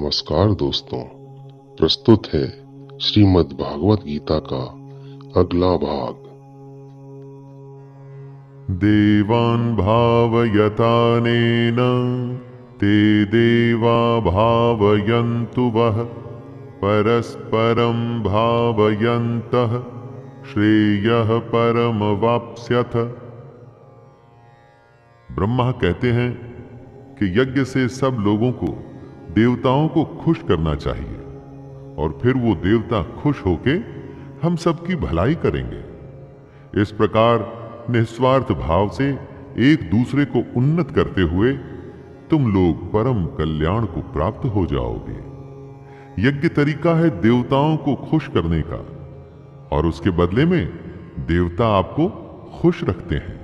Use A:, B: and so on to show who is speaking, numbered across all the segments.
A: नमस्कार दोस्तों, प्रस्तुत है श्रीमद् भागवत गीता का अगला भाग।
B: देवान् भावयतानेन ते देवा भावयन्तु वः परस्परं भावयन्तः श्रेयः परमवाप्स्यथ। ब्रह्मा कहते हैं कि यज्ञ से सब लोगों को, देवताओं को खुश करना चाहिए और फिर वो देवता खुश होके हम सबकी भलाई करेंगे। इस प्रकार निस्वार्थ भाव से एक दूसरे को उन्नत करते हुए तुम लोग परम कल्याण को प्राप्त हो जाओगे। यज्ञ तरीका है देवताओं को खुश करने का और उसके बदले में देवता आपको खुश रखते हैं,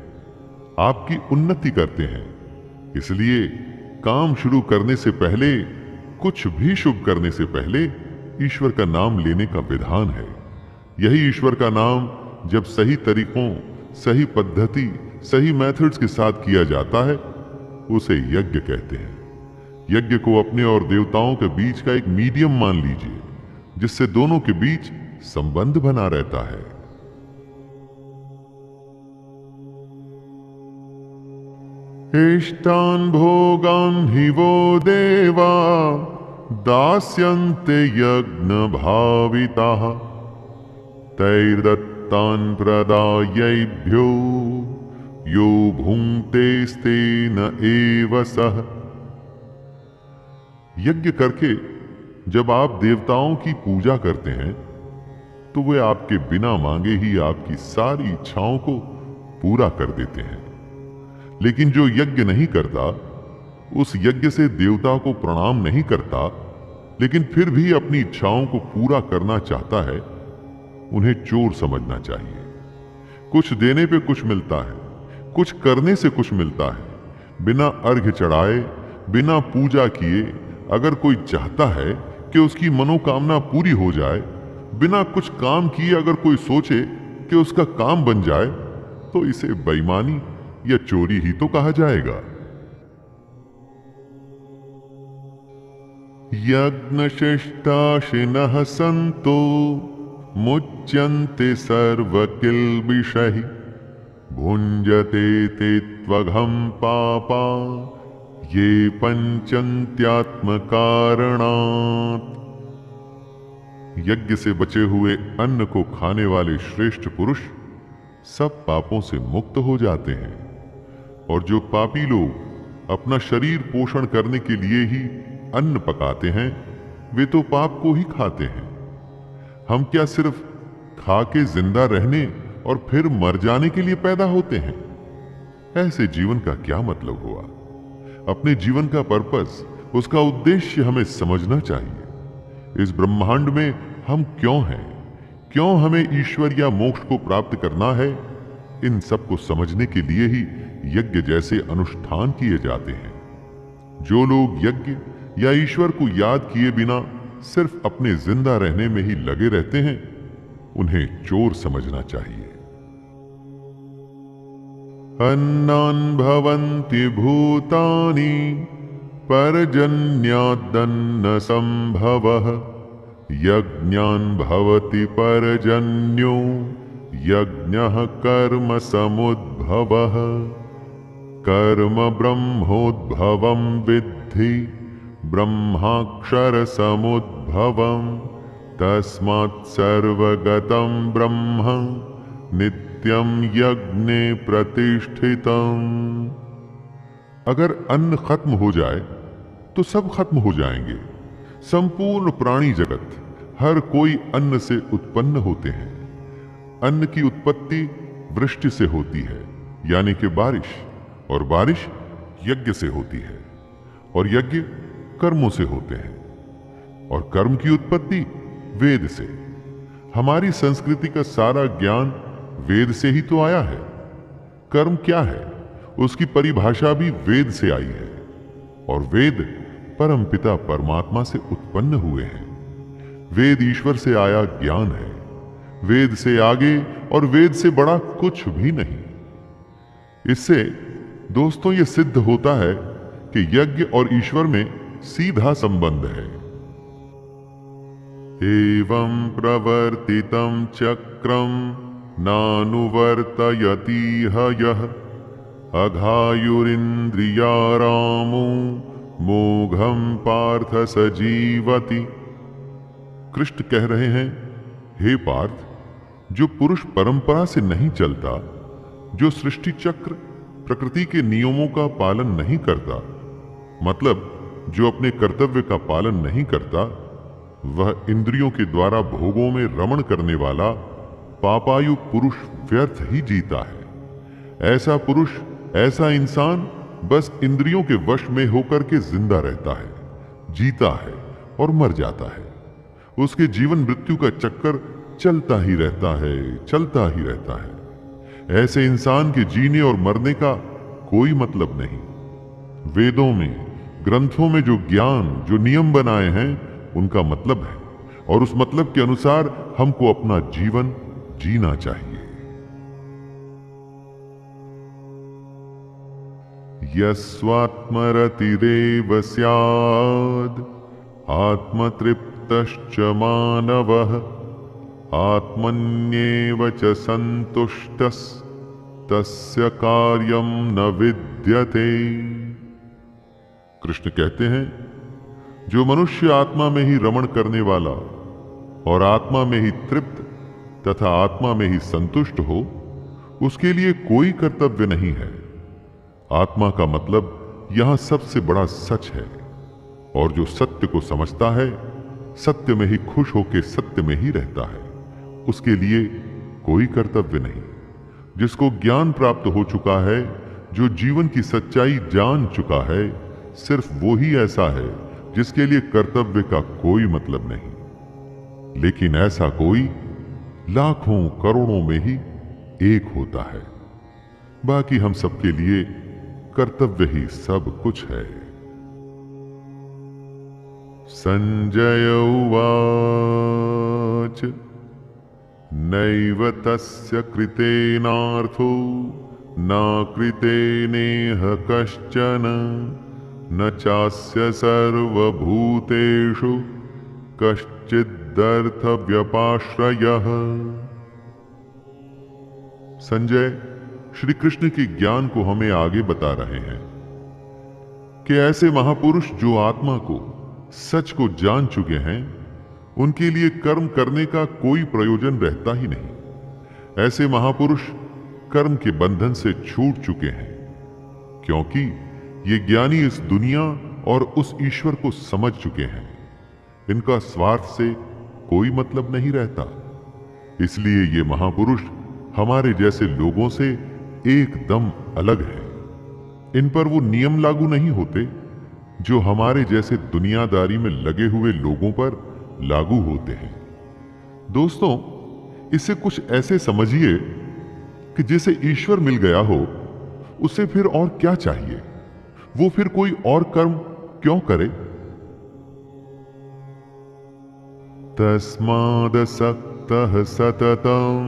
B: आपकी उन्नति करते हैं। इसलिए काम शुरू करने से पहले, कुछ भी शुभ करने से पहले ईश्वर का नाम लेने का विधान है। यही ईश्वर का नाम जब सही तरीकों, सही पद्धति, सही मेथड्स के साथ किया जाता है, उसे यज्ञ कहते हैं। यज्ञ को अपने और देवताओं के बीच का एक मीडियम मान लीजिए, जिससे दोनों के बीच संबंध बना रहता है। इष्टान् भोगान् हि वो देवा दास्यन्ते यज्ञभाविताः तैर्दत्तान् प्रदायैभ्यो यो भुङ्क्तेस्तेन एव सः। यज्ञ करके जब आप देवताओं की पूजा करते हैं तो वे आपके बिना मांगे ही आपकी सारी इच्छाओं को पूरा कर देते हैं। लेकिन जो यज्ञ नहीं करता, उस यज्ञ से देवता को प्रणाम नहीं करता, लेकिन फिर भी अपनी इच्छाओं को पूरा करना चाहता है, उन्हें चोर समझना चाहिए। कुछ देने पे कुछ मिलता है, कुछ करने से कुछ मिलता है। बिना अर्घ्य चढ़ाए, बिना पूजा किए अगर कोई चाहता है कि उसकी मनोकामना पूरी हो जाए, बिना कुछ काम किए अगर कोई सोचे कि उसका काम बन जाए, तो इसे बेईमानी या चोरी ही तो कहा जाएगा। यज्ञशिष्टाशिनः सन्तो मुच्यन्ते सर्वकिल्बिषैः भुञ्जते ते त्वघं पापा ये पंचन्त्यात्मकारणात्। यज्ञ से बचे हुए अन्न को खाने वाले श्रेष्ठ पुरुष सब पापों से मुक्त हो जाते हैं, और जो पापी लोग अपना शरीर पोषण करने के लिए ही अन्न पकाते हैं, वे तो पाप को ही खाते हैं। हम क्या सिर्फ खा के जिंदा रहने और फिर मर जाने के लिए पैदा होते हैं? ऐसे जीवन का क्या मतलब हुआ? अपने जीवन का पर्पस, उसका उद्देश्य हमें समझना चाहिए। इस ब्रह्मांड में हम क्यों हैं, क्यों हमें ईश्वर या मोक्ष को प्राप्त करना है, इन सब को समझने के लिए ही यज्ञ जैसे अनुष्ठान किए जाते हैं। जो लोग यज्ञ या ईश्वर को याद किए बिना सिर्फ अपने जिंदा रहने में ही लगे रहते हैं, उन्हें चोर समझना चाहिए। अन्नान् भवन्ति भूतानि पर्जन्यादन्न संभवः यज्ञान् भवति पर्जन्यो यज्ञः कर्म समुद्भवः कर्म ब्रह्मोद्भवं विद्धि ब्रह्माक्षर समुद्भवं तस्मात् सर्वगतं ब्रह्म नित्यं यज्ञे प्रतिष्ठितम्। अगर अन्न खत्म हो जाए तो सब खत्म हो जाएंगे। संपूर्ण प्राणी जगत, हर कोई अन्न से उत्पन्न होते हैं। अन्न की उत्पत्ति वृष्टि से होती है, यानी कि बारिश, और बारिश यज्ञ से होती है, और यज्ञ कर्मों से होते हैं, और कर्म की उत्पत्ति वेद से। हमारी संस्कृति का सारा ज्ञान वेद से ही तो आया है। कर्म क्या है, उसकी परिभाषा भी वेद से आई है, और वेद परमपिता परमात्मा से उत्पन्न हुए हैं। वेद ईश्वर से आया ज्ञान है। वेद से आगे और वेद से बड़ा कुछ भी नहीं। इससे दोस्तों ये सिद्ध होता है कि यज्ञ और ईश्वर में सीधा संबंध है। एवं प्रवर्तितं चक्रं नानुवर्तयतीह यः अघायुरिन्द्रियारामो मोघं पार्थ स जीवति। कृष्ण कह रहे हैं, हे पार्थ, जो पुरुष परंपरा से नहीं चलता, जो सृष्टि चक्र प्रकृति के नियमों का पालन नहीं करता, मतलब जो अपने कर्तव्य का पालन नहीं करता, वह इंद्रियों के द्वारा भोगों में रमण करने वाला पापायु पुरुष व्यर्थ ही जीता है। ऐसा पुरुष, ऐसा इंसान बस इंद्रियों के वश में होकर के जिंदा रहता है, जीता है और मर जाता है। उसके जीवन मृत्यु का चक्कर चलता ही रहता है, चलता ही रहता है। ऐसे इंसान के जीने और मरने का कोई मतलब नहीं। वेदों में, ग्रंथों में जो ज्ञान, जो नियम बनाए हैं, उनका मतलब है, और उस मतलब के अनुसार हमको अपना जीवन जीना चाहिए। यस्वात्मरतिरेव स्याद् आत्मतृप्तश्च मानवः आत्मन्येव च सन्तुष्टस्तस्य कार्यं न विद्यते। कृष्ण कहते हैं, जो मनुष्य आत्मा में ही रमण करने वाला और आत्मा में ही तृप्त तथा आत्मा में ही संतुष्ट हो, उसके लिए कोई कर्तव्य नहीं है। आत्मा का मतलब यहां सबसे बड़ा सच है, और जो सत्य को समझता है, सत्य में ही खुश होकर सत्य में ही रहता है, उसके लिए कोई कर्तव्य नहीं। जिसको ज्ञान प्राप्त हो चुका है, जो जीवन की सच्चाई जान चुका है, सिर्फ वो ही ऐसा है जिसके लिए कर्तव्य का कोई मतलब नहीं। लेकिन ऐसा कोई लाखों करोड़ों में ही एक होता है। बाकी हम सबके लिए कर्तव्य ही सब कुछ है। संजय उवाच नैव तस्य कृतेनार्थो न कृतेनेह कश्चन न चास्य सर्वभूतेषु कश्चिदर्थव्यपाश्रयः। संजय श्री कृष्ण के ज्ञान को हमें आगे बता रहे हैं कि ऐसे महापुरुष जो आत्मा को, सच को जान चुके हैं, उनके लिए कर्म करने का कोई प्रयोजन रहता ही नहीं। ऐसे महापुरुष कर्म के बंधन से छूट चुके हैं, क्योंकि ये ज्ञानी इस दुनिया और उस ईश्वर को समझ चुके हैं। इनका स्वार्थ से कोई मतलब नहीं रहता। इसलिए ये महापुरुष हमारे जैसे लोगों से एकदम अलग है। इन पर वो नियम लागू नहीं होते जो हमारे जैसे दुनियादारी में लगे हुए लोगों पर लागू होते हैं। दोस्तों, इसे कुछ ऐसे समझिए कि जिसे ईश्वर मिल गया हो, उसे फिर और क्या चाहिए? वो फिर कोई और कर्म क्यों करे? तस्मादसक्तः सततं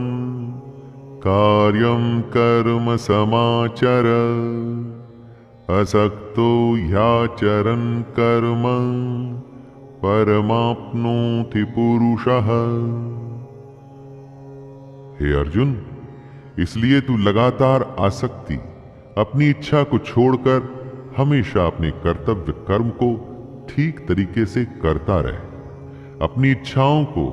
B: कार्यं कर्म समाचर असक्तो ह्याचरन् कर्म परमाप्नोति पुरुषः। हे अर्जुन, इसलिए तू लगातार आसक्ति, अपनी इच्छा को छोड़कर हमेशा अपने कर्तव्य कर्म को ठीक तरीके से करता रहे। अपनी इच्छाओं को,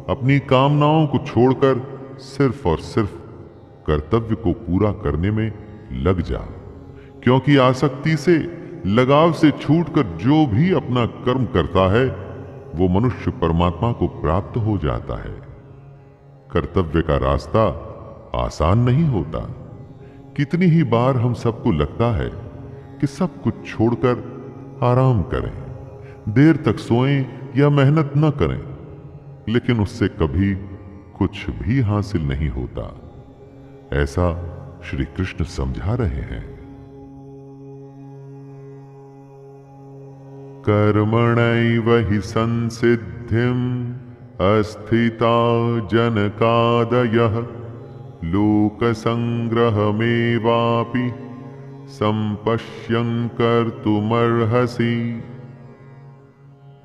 B: अपनी कामनाओं को छोड़कर सिर्फ और सिर्फ कर्तव्य को पूरा करने में लग जा, क्योंकि आसक्ति से, लगाव से छूटकर जो भी अपना कर्म करता है, वो मनुष्य परमात्मा को प्राप्त हो जाता है। कर्तव्य का रास्ता आसान नहीं होता। कितनी ही बार हम सबको लगता है कि सब कुछ छोड़कर आराम करें, देर तक सोएं या मेहनत न करें, लेकिन उससे कभी कुछ भी हासिल नहीं होता। ऐसा श्री कृष्ण समझा रहे हैं। कर्मणैव हि संसिद्धिम् अस्थिता जनकादयः लोकसंग्रहमेवापि संपश्यन् कर्तुमर्हसि।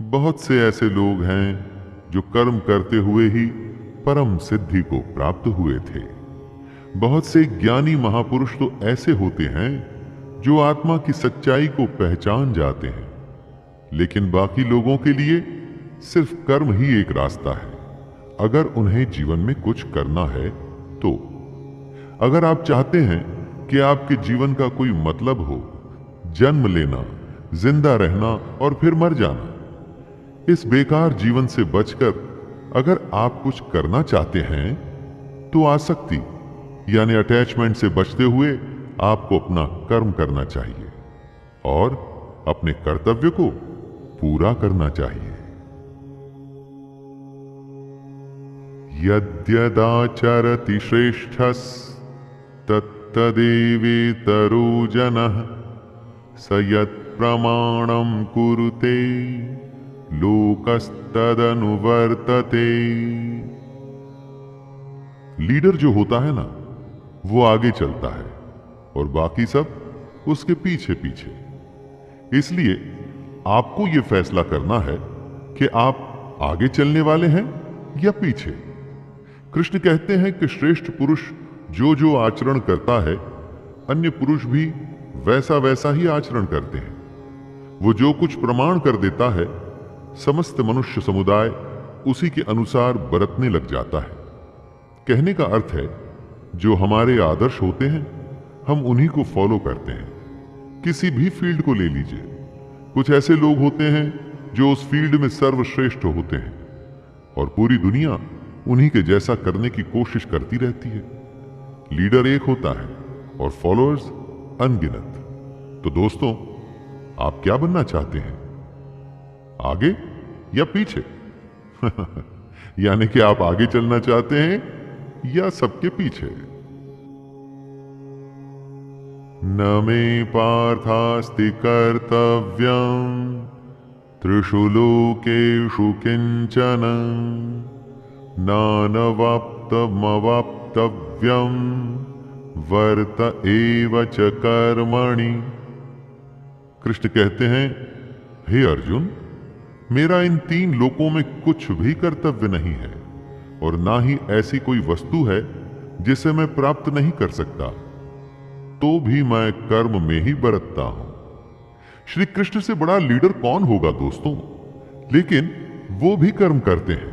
B: बहुत से ऐसे लोग हैं जो कर्म करते हुए ही परम सिद्धि को प्राप्त हुए थे। बहुत से ज्ञानी महापुरुष तो ऐसे होते हैं जो आत्मा की सच्चाई को पहचान जाते हैं, लेकिन बाकी लोगों के लिए सिर्फ कर्म ही एक रास्ता है अगर उन्हें जीवन में कुछ करना है तो। अगर आप चाहते हैं कि आपके जीवन का कोई मतलब हो, जन्म लेना, जिंदा रहना और फिर मर जाना, इस बेकार जीवन से बचकर अगर आप कुछ करना चाहते हैं तो आसक्ति यानी अटैचमेंट से बचते हुए आपको अपना कर्म करना चाहिए और अपने कर्तव्य को पूरा करना चाहिए। यद्यदाचरति श्रेष्ठस् तत्तदेवेतरो जनः स यत्प्रमाणं कुरुते लोकस्तदनुवर्तते। लीडर जो होता है ना, वो आगे चलता है और बाकी सब उसके पीछे पीछे। इसलिए आपको यह फैसला करना है कि आप आगे चलने वाले हैं या पीछे। कृष्ण कहते हैं कि श्रेष्ठ पुरुष जो जो आचरण करता है, अन्य पुरुष भी वैसा वैसा ही आचरण करते हैं। वो जो कुछ प्रमाण कर देता है, समस्त मनुष्य समुदाय उसी के अनुसार बरतने लग जाता है। कहने का अर्थ है, जो हमारे आदर्श होते हैं हम उन्हीं को फॉलो करते हैं। किसी भी फील्ड को ले लीजिए, कुछ ऐसे लोग होते हैं जो उस फील्ड में सर्वश्रेष्ठ होते हैं और पूरी दुनिया उन्हीं के जैसा करने की कोशिश करती रहती है। लीडर एक होता है और फॉलोअर्स अनगिनत। तो दोस्तों, आप क्या बनना चाहते हैं, आगे या पीछे? यानी कि आप आगे चलना चाहते हैं या सबके पीछे? न मे पार्थास्ति कर्तव्यं त्रिषु लोकेषु किंचन नानवाप्तमवाप्तव्यं वर्त एव च कर्मणि। कृष्ण कहते हैं, हे अर्जुन, मेरा इन 3 लोकों में कुछ भी कर्तव्य नहीं है और ना ही ऐसी कोई वस्तु है जिसे मैं प्राप्त नहीं कर सकता, तो भी मैं कर्म में ही बरतता हूं। श्री कृष्ण से बड़ा लीडर कौन होगा दोस्तों? लेकिन वो भी कर्म करते हैं,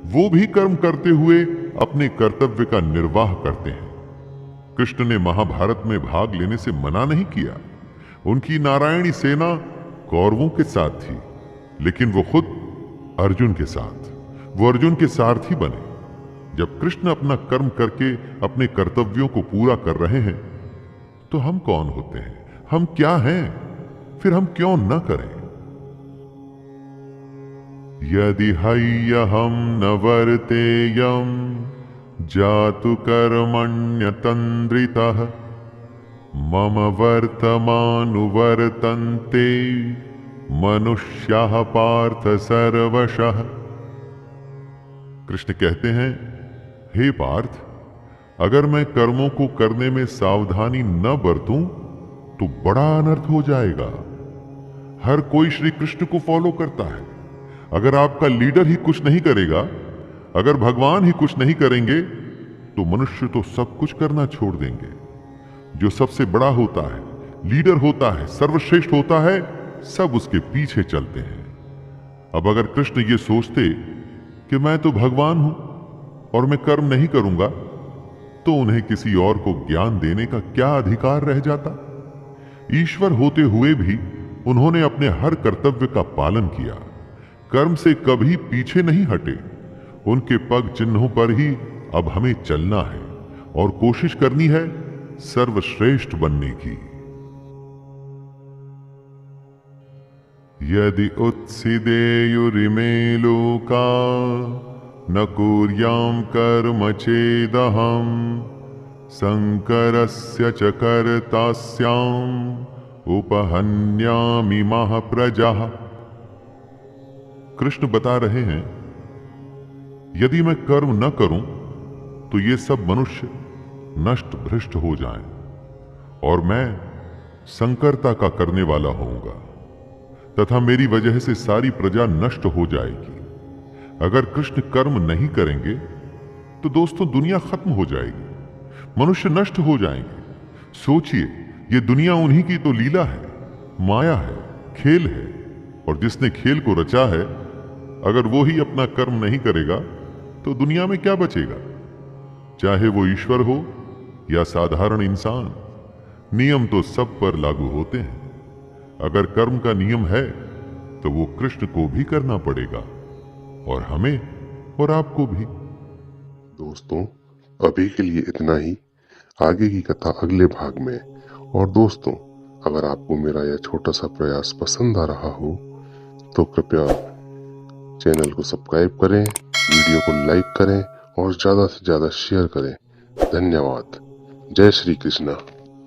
B: वो भी कर्म करते हुए अपने कर्तव्य का निर्वाह करते हैं। कृष्ण ने महाभारत में भाग लेने से मना नहीं किया। उनकी नारायणी सेना कौरवों के साथ थी, लेकिन वो खुद अर्जुन के साथ, वो अर्जुन के सारथी बने। जब कृष्ण अपना कर्म करके अपने कर्तव्यों को पूरा कर रहे हैं, तो हम कौन होते हैं, हम क्या हैं, फिर हम क्यों न करें? यदि हय्यहं न वर्तेयं जातु कर्मण्यतन्द्रितः मम वर्तमानुवर्तन्ते मनुष्याः पार्थ सर्वशः। कृष्ण कहते हैं, हे पार्थ, अगर मैं कर्मों को करने में सावधानी न बरतूं तो बड़ा अनर्थ हो जाएगा। हर कोई श्री कृष्ण को फॉलो करता है। अगर आपका लीडर ही कुछ नहीं करेगा, अगर भगवान ही कुछ नहीं करेंगे, तो मनुष्य तो सब कुछ करना छोड़ देंगे। जो सबसे बड़ा होता है, लीडर होता है, सर्वश्रेष्ठ होता है, सब उसके पीछे चलते हैं। अब अगर कृष्ण ये सोचते कि मैं तो भगवान हूं और मैं कर्म नहीं करूंगा, तो उन्हें किसी और को ज्ञान देने का क्या अधिकार रह जाता? ईश्वर होते हुए भी उन्होंने अपने हर कर्तव्य का पालन किया, कर्म से कभी पीछे नहीं हटे। उनके पग चिन्हों पर ही अब हमें चलना है और कोशिश करनी है सर्वश्रेष्ठ बनने की। यदि उत्सिदेयुरिमे लोका न कुर्यां कर्म चेदहं शंकरस्य च कर्तास्याम् उपहन्यामि महाप्रजाः। कृष्ण बता रहे हैं, यदि मैं कर्म न करूं तो ये सब मनुष्य नष्ट भ्रष्ट हो जाएं और मैं संकरता का करने वाला होऊंगा तथा मेरी वजह से सारी प्रजा नष्ट हो जाएगी। अगर कृष्ण कर्म नहीं करेंगे तो दोस्तों दुनिया खत्म हो जाएगी, मनुष्य नष्ट हो जाएंगे। सोचिए, ये दुनिया उन्हीं की तो लीला है, माया है, खेल है, और जिसने खेल को रचा है अगर वो ही अपना कर्म नहीं करेगा तो दुनिया में क्या बचेगा? चाहे वो ईश्वर हो या साधारण इंसान, नियम तो सब पर लागू होते हैं। अगर कर्म का नियम है तो वो कृष्ण को भी करना पड़ेगा, और हमें और आपको भी।
A: दोस्तों, अभी के लिए इतना ही। आगे की कथा अगले भाग में। और दोस्तों, अगर आपको मेरा यह छोटा सा प्रयास पसंद आ रहा हो तो कृपया चैनल को सब्सक्राइब करें, वीडियो को लाइक करें और ज़्यादा से ज़्यादा शेयर करें। धन्यवाद। जय श्री कृष्णा।